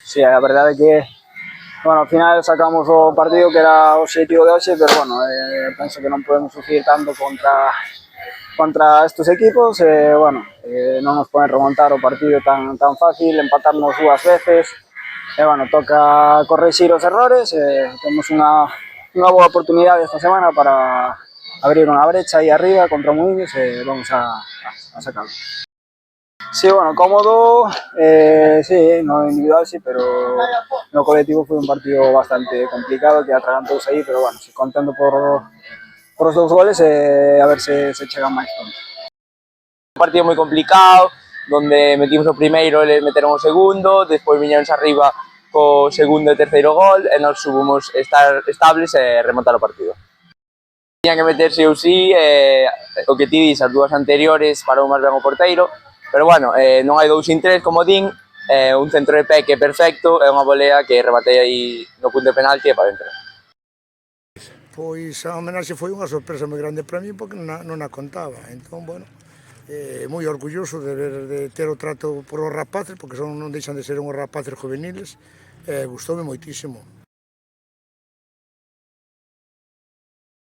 sí, a verdade é que bueno, ao final sacamos o partido que era o objetivo de hoxe, pero bueno, penso que non podemos sufrir tanto contra estes equipos, bueno, non nos poden remontar o partido tan fácil, empatarnos dúas veces, bueno, toca corrixir os errores, temos unha boa oportunidade esta semana para abrir unha brecha aí arriba contra o Moinhos e vamos a sacarlo. Sí, bueno, cómodo, sí, no individual sí, pero no colectivo foi un partido bastante complicado que atragantouse aí, pero bueno, sí, contento por os dous goles e a ver se chegan máis pronto. Un partido moi complicado, donde metimos o primeiro, eles meteron o segundo, despois viñeronse arriba co segundo e terceiro gol, e nós subimos estar estables e remontar o partido. Tiñan que meterse ou sí, o que ti dis, as dúas anteriores parou máis ben o porteiro, pero bueno, non hai 2 sin 3, como din, un centro de pé que é perfecto, e unha volea que rematei aí no punto de penalti e para dentro. Pois a homenaxe foi unha sorpresa moi grande para mí porque non a contaba, entón, bueno, moi orgulloso de ter o trato por os rapaces, porque non deixan de ser uns rapaces juveniles, gustoume moitísimo.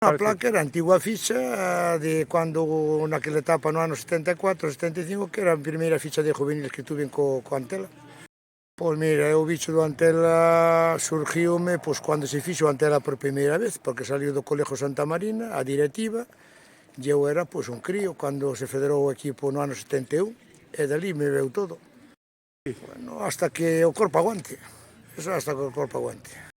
A placa era a antigua ficha de cando naquela etapa no ano 74, 75, que era a primeira ficha de juveniles que tuve co Antela. Pois mira, o bicho do Antela surgiume cando se fixo o Antela por primeira vez, porque saliu do Colexio Santa Marina, a directiva, e eu era un crío cando se federou o equipo no ano 71, e dali me veu todo. Bueno, hasta que o corpo aguante, eso hasta que o corpo aguante.